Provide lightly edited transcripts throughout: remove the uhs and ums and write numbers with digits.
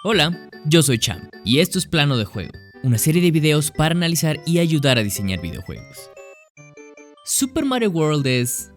Hola, yo soy Cham y esto es Plano de Juego, una serie de videos para analizar y ayudar a diseñar videojuegos. Super Mario World es...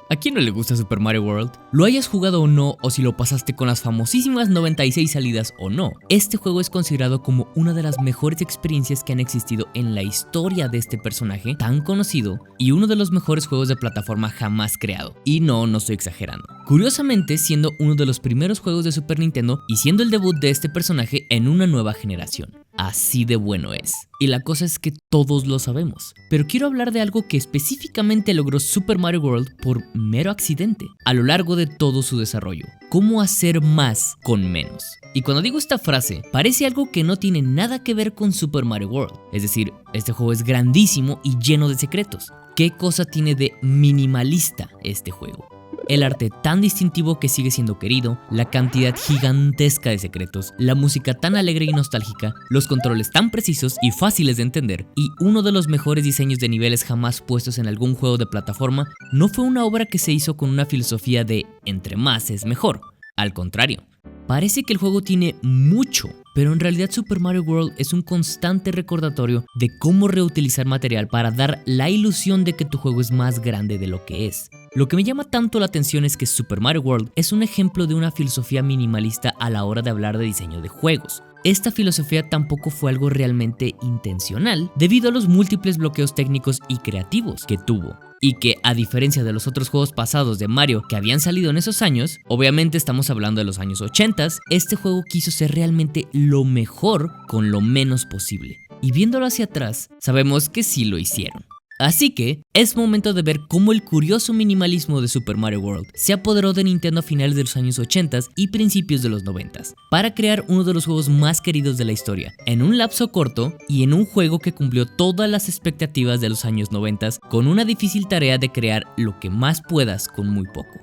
¿a quién no le gusta Super Mario World? Lo hayas jugado o no, o si lo pasaste con las famosísimas 96 salidas o no, este juego es considerado como una de las mejores experiencias que han existido en la historia de este personaje tan conocido y uno de los mejores juegos de plataforma jamás creado. Y no estoy exagerando. Curiosamente, siendo uno de los primeros juegos de Super Nintendo y siendo el debut de este personaje en una nueva generación. Así de bueno es. Y la cosa es que todos lo sabemos. Pero quiero hablar de algo que específicamente logró Super Mario World por mero accidente, a lo largo de todo su desarrollo. Cómo hacer más con menos. Y cuando digo esta frase, parece algo que no tiene nada que ver con Super Mario World. Es decir, este juego es grandísimo y lleno de secretos. ¿Qué cosa tiene de minimalista este juego? El arte tan distintivo que sigue siendo querido, la cantidad gigantesca de secretos, la música tan alegre y nostálgica, los controles tan precisos y fáciles de entender, y uno de los mejores diseños de niveles jamás puestos en algún juego de plataforma, no fue una obra que se hizo con una filosofía de entre más es mejor. Al contrario, parece que el juego tiene mucho, pero en realidad Super Mario World es un constante recordatorio de cómo reutilizar material para dar la ilusión de que tu juego es más grande de lo que es. Lo que me llama tanto la atención es que Super Mario World es un ejemplo de una filosofía minimalista a la hora de hablar de diseño de juegos. Esta filosofía tampoco fue algo realmente intencional debido a los múltiples bloqueos técnicos y creativos que tuvo. Y que, a diferencia de los otros juegos pasados de Mario que habían salido en esos años, obviamente estamos hablando de los años 80, este juego quiso ser realmente lo mejor con lo menos posible. Y viéndolo hacia atrás, sabemos que sí lo hicieron. Así que, es momento de ver cómo el curioso minimalismo de Super Mario World se apoderó de Nintendo a finales de los años 80 y principios de los 90 para crear uno de los juegos más queridos de la historia, en un lapso corto y en un juego que cumplió todas las expectativas de los años 90 con una difícil tarea de crear lo que más puedas con muy poco.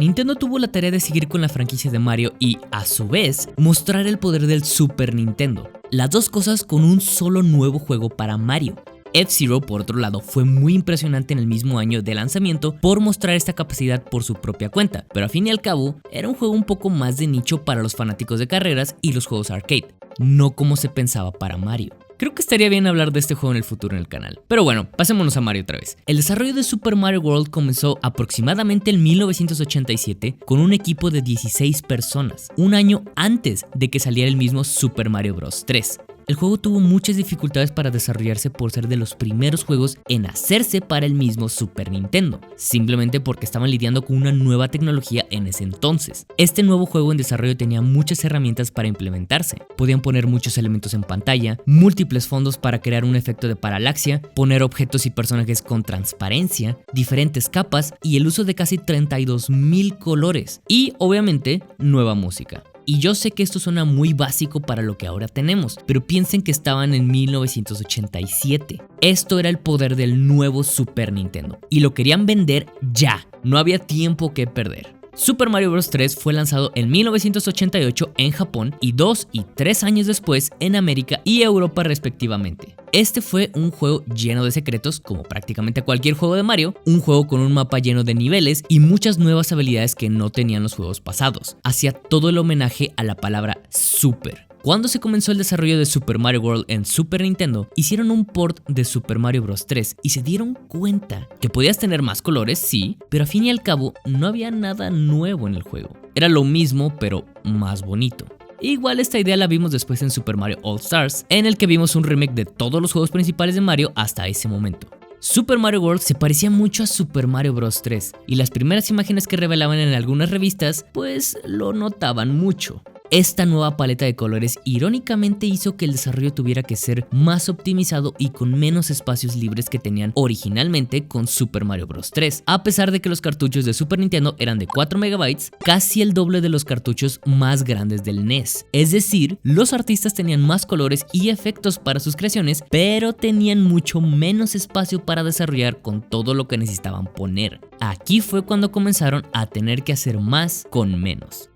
Nintendo tuvo la tarea de seguir con la franquicia de Mario y, a su vez, mostrar el poder del Super Nintendo. Las dos cosas con un solo nuevo juego para Mario. F-Zero, por otro lado, fue muy impresionante en el mismo año de lanzamiento por mostrar esta capacidad por su propia cuenta, pero a fin y al cabo, era un juego un poco más de nicho para los fanáticos de carreras y los juegos arcade, no como se pensaba para Mario. Creo que estaría bien hablar de este juego en el futuro en el canal. Pero bueno, pasémonos a Mario otra vez. El desarrollo de Super Mario World comenzó aproximadamente en 1987 con un equipo de 16 personas, un año antes de que saliera el mismo Super Mario Bros. 3. El juego tuvo muchas dificultades para desarrollarse por ser de los primeros juegos en hacerse para el mismo Super Nintendo, simplemente porque estaban lidiando con una nueva tecnología en ese entonces. Este nuevo juego en desarrollo tenía muchas herramientas para implementarse. Podían poner muchos elementos en pantalla, múltiples fondos para crear un efecto de paralaxia, poner objetos y personajes con transparencia, diferentes capas y el uso de casi 32,000 colores y, obviamente, nueva música. Y yo sé que esto suena muy básico para lo que ahora tenemos, pero piensen que estaban en 1987. Esto era el poder del nuevo Super Nintendo y lo querían vender ya, no había tiempo que perder. Super Mario Bros. 3 fue lanzado en 1988 en Japón y 2 y 3 años después en América y Europa respectivamente. Este fue un juego lleno de secretos, como prácticamente cualquier juego de Mario, un juego con un mapa lleno de niveles y muchas nuevas habilidades que no tenían los juegos pasados. Hacía todo el homenaje a la palabra Super. Cuando se comenzó el desarrollo de Super Mario World en Super Nintendo, hicieron un port de Super Mario Bros. 3 y se dieron cuenta que podías tener más colores, sí, pero a fin y al cabo no había nada nuevo en el juego. Era lo mismo, pero más bonito. Igual esta idea la vimos después en Super Mario All Stars, en el que vimos un remake de todos los juegos principales de Mario hasta ese momento. Super Mario World se parecía mucho a Super Mario Bros. 3 y las primeras imágenes que revelaban en algunas revistas pues lo notaban mucho. Esta nueva paleta de colores irónicamente hizo que el desarrollo tuviera que ser más optimizado y con menos espacios libres que tenían originalmente con Super Mario Bros. 3, a pesar de que los cartuchos de Super Nintendo eran de 4 MB, casi el doble de los cartuchos más grandes del NES. Es decir, los artistas tenían más colores y efectos para sus creaciones, pero tenían mucho menos espacio para desarrollar con todo lo que necesitaban poner. Aquí fue cuando comenzaron a tener que hacer más con menos.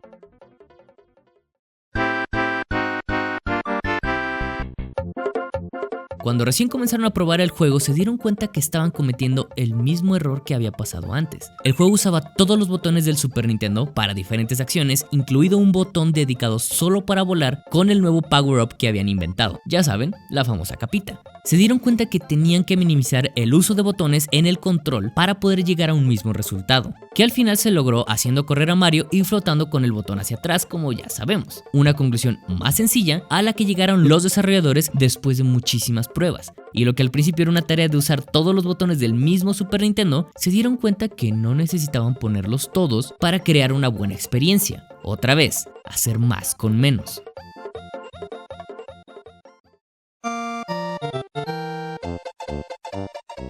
cuando recién comenzaron a probar el juego se dieron cuenta que estaban cometiendo el mismo error que había pasado antes. El juego usaba todos los botones del Super Nintendo para diferentes acciones, incluido un botón dedicado solo para volar con el nuevo power-up que habían inventado. Ya saben, la famosa capita. Se dieron cuenta que tenían que minimizar el uso de botones en el control para poder llegar a un mismo resultado, que al final se logró haciendo correr a Mario y flotando con el botón hacia atrás, como ya sabemos. Una conclusión más sencilla a la que llegaron los desarrolladores después de muchísimas pruebas. Y lo que al principio era una tarea de usar todos los botones del mismo Super Nintendo, se dieron cuenta que no necesitaban ponerlos todos para crear una buena experiencia. Otra vez, hacer más con menos.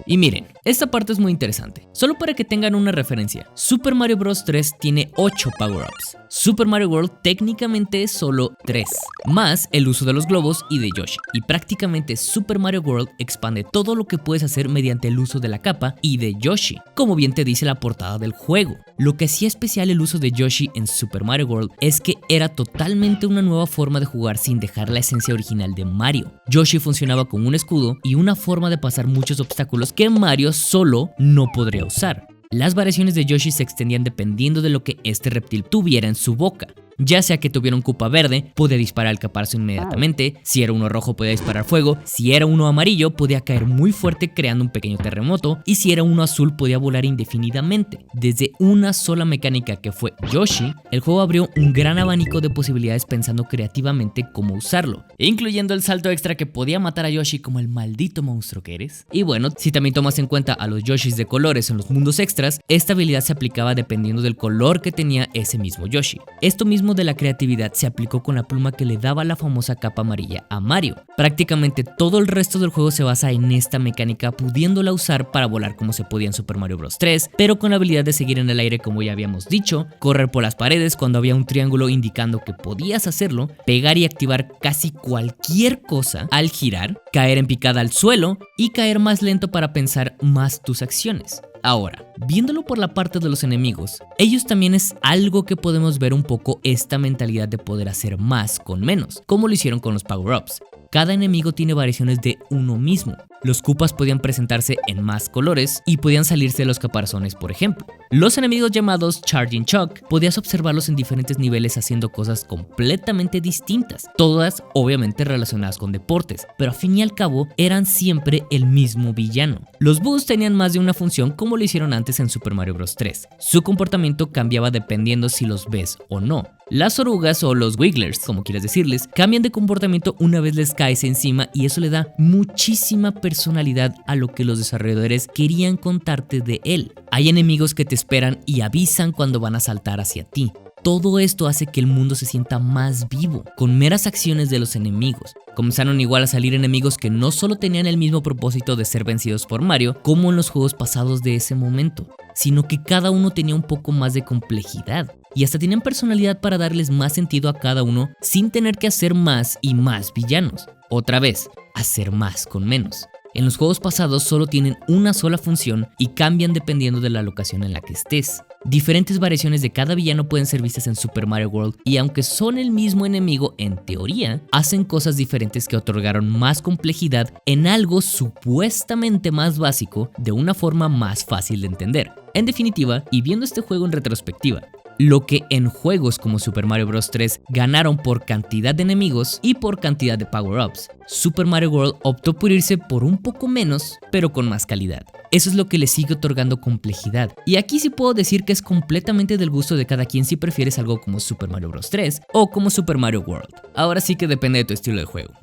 Y miren, esta parte es muy interesante. Solo para que tengan una referencia, Super Mario Bros. 3 tiene 8 power-ups. Super Mario World técnicamente es solo 3, más el uso de los globos y de Yoshi. Y prácticamente Super Mario World expande todo lo que puedes hacer mediante el uso de la capa y de Yoshi, como bien te dice la portada del juego. Lo que hacía especial el uso de Yoshi en Super Mario World es que era totalmente una nueva forma de jugar sin dejar la esencia original de Mario. Yoshi funcionaba con un escudo y una forma de pasar muchos obstáculos que Mario solo no podría usar. Las variaciones de Yoshi se extendían dependiendo de lo que este reptil tuviera en su boca. Ya sea que tuviera un Koopa verde, podía disparar al caparzo inmediatamente, si era uno rojo podía disparar fuego, si era uno amarillo podía caer muy fuerte creando un pequeño terremoto, y si era uno azul podía volar indefinidamente. Desde una sola mecánica que fue Yoshi, el juego abrió un gran abanico de posibilidades pensando creativamente cómo usarlo, incluyendo el salto extra que podía matar a Yoshi como el maldito monstruo que eres. Y bueno, si también tomas en cuenta a los Yoshis de colores en los mundos extras, esta habilidad se aplicaba dependiendo del color que tenía ese mismo Yoshi. Esto mismo de la creatividad se aplicó con la pluma que le daba la famosa capa amarilla a Mario. Prácticamente todo el resto del juego se basa en esta mecánica, pudiéndola usar para volar como se podía en Super Mario Bros. 3, pero con la habilidad de seguir en el aire como ya habíamos dicho, correr por las paredes cuando había un triángulo indicando que podías hacerlo, pegar y activar casi cualquier cosa al girar, caer en picada al suelo y caer más lento para pensar más tus acciones. Ahora, viéndolo por la parte de los enemigos, ellos también es algo que podemos ver un poco esta mentalidad de poder hacer más con menos, como lo hicieron con los power-ups. Cada enemigo tiene variaciones de uno mismo. Los Koopas podían presentarse en más colores y podían salirse de los caparazones, por ejemplo. Los enemigos llamados Charging Chuck podías observarlos en diferentes niveles haciendo cosas completamente distintas, todas obviamente relacionadas con deportes, pero a fin y al cabo eran siempre el mismo villano. Los Boos tenían más de una función como lo hicieron antes en Super Mario Bros. 3. Su comportamiento cambiaba dependiendo si los ves o no. Las orugas o los Wigglers, como quieras decirles, cambian de comportamiento una vez les caes encima y eso le da muchísima personalidad a lo que los desarrolladores querían contarte de él. Hay enemigos que te esperan y avisan cuando van a saltar hacia ti. Todo esto hace que el mundo se sienta más vivo, con meras acciones de los enemigos. Comenzaron igual a salir enemigos que no solo tenían el mismo propósito de ser vencidos por Mario, como en los juegos pasados de ese momento, sino que cada uno tenía un poco más de complejidad. Y hasta tenían personalidad para darles más sentido a cada uno sin tener que hacer más y más villanos. Otra vez, hacer más con menos. En los juegos pasados solo tienen una sola función y cambian dependiendo de la locación en la que estés. Diferentes variaciones de cada villano pueden ser vistas en Super Mario World y aunque son el mismo enemigo en teoría, hacen cosas diferentes que otorgaron más complejidad en algo supuestamente más básico de una forma más fácil de entender. En definitiva, y viendo este juego en retrospectiva, lo que en juegos como Super Mario Bros. 3 ganaron por cantidad de enemigos y por cantidad de power-ups, Super Mario World optó por irse por un poco menos, pero con más calidad. Eso es lo que le sigue otorgando complejidad. Y aquí sí puedo decir que es completamente del gusto de cada quien si prefieres algo como Super Mario Bros. 3 o como Super Mario World. Ahora sí que depende de tu estilo de juego.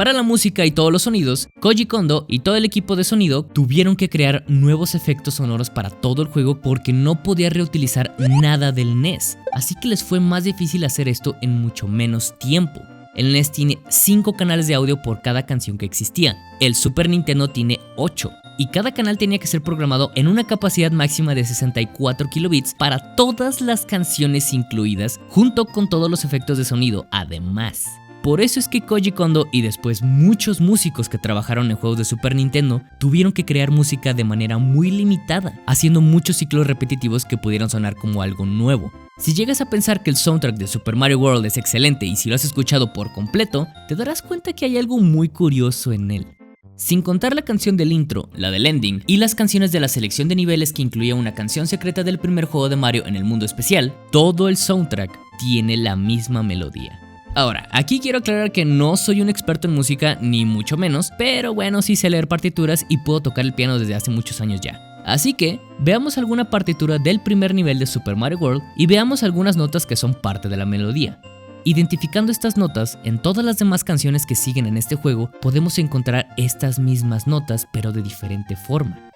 Para la música y todos los sonidos, Koji Kondo y todo el equipo de sonido tuvieron que crear nuevos efectos sonoros para todo el juego porque no podía reutilizar nada del NES, así que les fue más difícil hacer esto en mucho menos tiempo. El NES tiene 5 canales de audio por cada canción que existía, el Super Nintendo tiene 8, y cada canal tenía que ser programado en una capacidad máxima de 64 kilobits para todas las canciones incluidas, junto con todos los efectos de sonido, además. Por eso es que Koji Kondo y después muchos músicos que trabajaron en juegos de Super Nintendo tuvieron que crear música de manera muy limitada, haciendo muchos ciclos repetitivos que pudieran sonar como algo nuevo. Si llegas a pensar que el soundtrack de Super Mario World es excelente y si lo has escuchado por completo, te darás cuenta que hay algo muy curioso en él. Sin contar la canción del intro, la del ending y las canciones de la selección de niveles que incluía una canción secreta del primer juego de Mario en el mundo especial, todo el soundtrack tiene la misma melodía. Ahora, aquí quiero aclarar que no soy un experto en música, ni mucho menos, pero bueno, sí sé leer partituras y puedo tocar el piano desde hace muchos años ya. Así que, veamos alguna partitura del primer nivel de Super Mario World y veamos algunas notas que son parte de la melodía. Identificando estas notas, en todas las demás canciones que siguen en este juego, podemos encontrar estas mismas notas, pero de diferente forma.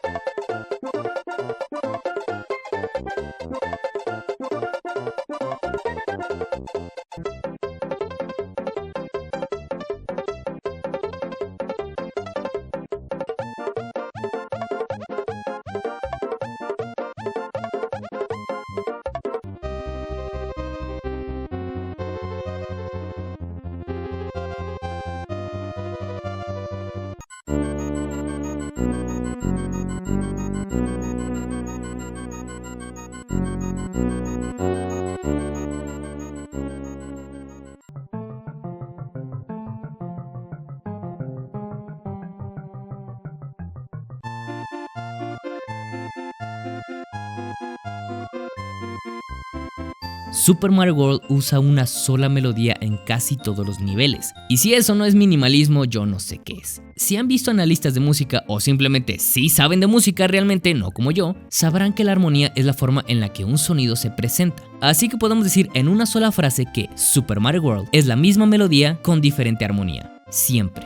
Super Mario World usa una sola melodía en casi todos los niveles, y si eso no es minimalismo, yo no sé qué es. Si han visto analistas de música o simplemente sí saben de música realmente, no como yo, sabrán que la armonía es la forma en la que un sonido se presenta. Así que podemos decir en una sola frase que Super Mario World es la misma melodía con diferente armonía, siempre.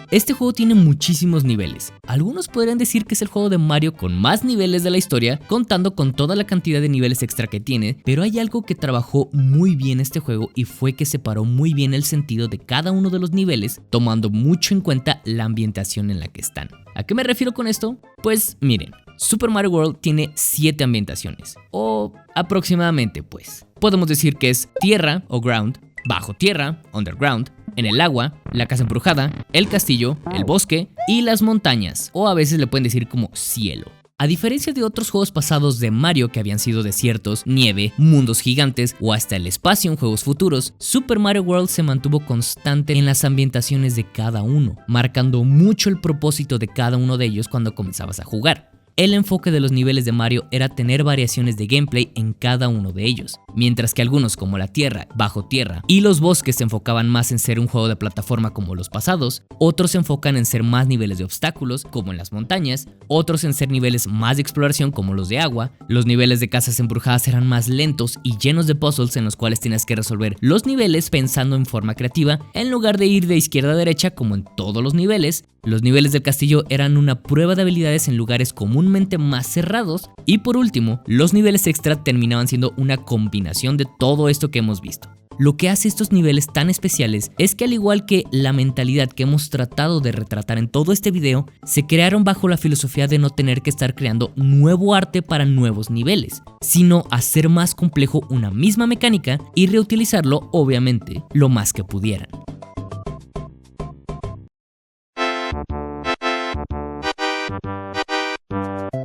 Este juego tiene muchísimos niveles. Algunos podrían decir que es el juego de Mario con más niveles de la historia, contando con toda la cantidad de niveles extra que tiene, pero hay algo que trabajó muy bien este juego y fue que separó muy bien el sentido de cada uno de los niveles, tomando mucho en cuenta la ambientación en la que están. ¿A qué me refiero con esto? Pues miren, Super Mario World tiene 7 ambientaciones, o aproximadamente pues. Podemos decir que es tierra o ground, bajo tierra, underground, en el agua, la casa embrujada, el castillo, el bosque y las montañas, o a veces le pueden decir como cielo. A diferencia de otros juegos pasados de Mario que habían sido desiertos, nieve, mundos gigantes o hasta el espacio en juegos futuros, Super Mario World se mantuvo constante en las ambientaciones de cada uno, marcando mucho el propósito de cada uno de ellos cuando comenzabas a jugar. El enfoque de los niveles de Mario era tener variaciones de gameplay en cada uno de ellos, mientras que algunos como la tierra, bajo tierra y los bosques se enfocaban más en ser un juego de plataforma como los pasados, otros se enfocan en ser más niveles de obstáculos como en las montañas, otros en ser niveles más de exploración como los de agua, los niveles de casas embrujadas eran más lentos y llenos de puzzles en los cuales tienes que resolver los niveles pensando en forma creativa en lugar de ir de izquierda a derecha como en todos los niveles del castillo eran una prueba de habilidades en lugares comúnmente más cerrados y por último, los niveles extra terminaban siendo una combinación de todo esto que hemos visto. Lo que hace estos niveles tan especiales es que al igual que la mentalidad que hemos tratado de retratar en todo este video, se crearon bajo la filosofía de no tener que estar creando nuevo arte para nuevos niveles, sino hacer más complejo una misma mecánica y reutilizarlo obviamente lo más que pudieran.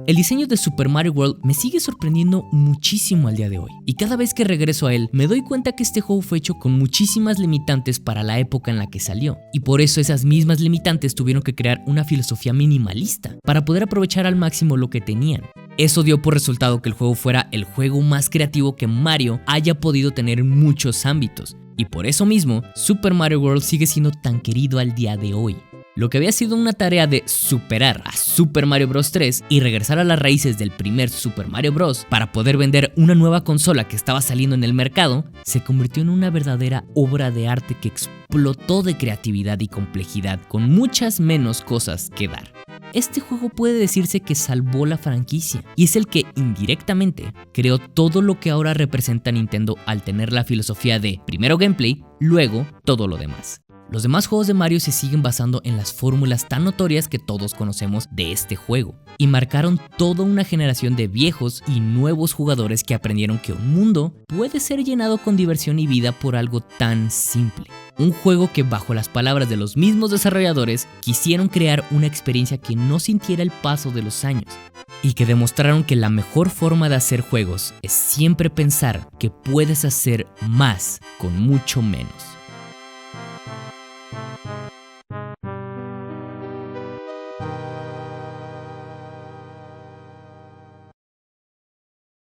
El diseño de Super Mario World me sigue sorprendiendo muchísimo al día de hoy, y cada vez que regreso a él me doy cuenta que este juego fue hecho con muchísimas limitantes para la época en la que salió, y por eso esas mismas limitantes tuvieron que crear una filosofía minimalista para poder aprovechar al máximo lo que tenían. Eso dio por resultado que el juego fuera el juego más creativo que Mario haya podido tener en muchos ámbitos, y por eso mismo Super Mario World sigue siendo tan querido al día de hoy. Lo que había sido una tarea de superar a Super Mario Bros. 3 y regresar a las raíces del primer Super Mario Bros. Para poder vender una nueva consola que estaba saliendo en el mercado, se convirtió en una verdadera obra de arte que explotó de creatividad y complejidad, con muchas menos cosas que dar. Este juego puede decirse que salvó la franquicia y es el que indirectamente creó todo lo que ahora representa Nintendo al tener la filosofía de primero gameplay, luego todo lo demás. Los demás juegos de Mario se siguen basando en las fórmulas tan notorias que todos conocemos de este juego, y marcaron toda una generación de viejos y nuevos jugadores que aprendieron que un mundo puede ser llenado con diversión y vida por algo tan simple. Un juego que, bajo las palabras de los mismos desarrolladores, quisieron crear una experiencia que no sintiera el paso de los años, y que demostraron que la mejor forma de hacer juegos es siempre pensar que puedes hacer más con mucho menos.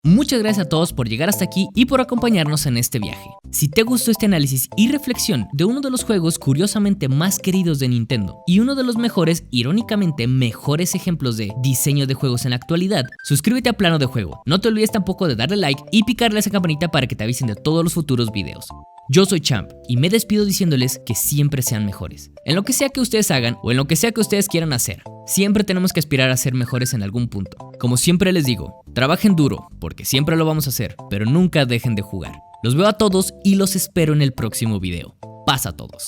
Muchas gracias a todos por llegar hasta aquí y por acompañarnos en este viaje. Si te gustó este análisis y reflexión de uno de los juegos curiosamente más queridos de Nintendo y uno de los mejores, irónicamente mejores ejemplos de diseño de juegos en la actualidad, suscríbete a Plano de Juego. No te olvides tampoco de darle like y picarle a esa campanita para que te avisen de todos los futuros videos. Yo soy Champ y me despido diciéndoles que siempre sean mejores. En lo que sea que ustedes hagan o en lo que sea que ustedes quieran hacer, siempre tenemos que aspirar a ser mejores en algún punto. Como siempre les digo, trabajen duro, porque siempre lo vamos a hacer, pero nunca dejen de jugar. Los veo a todos y los espero en el próximo video. Paz a todos.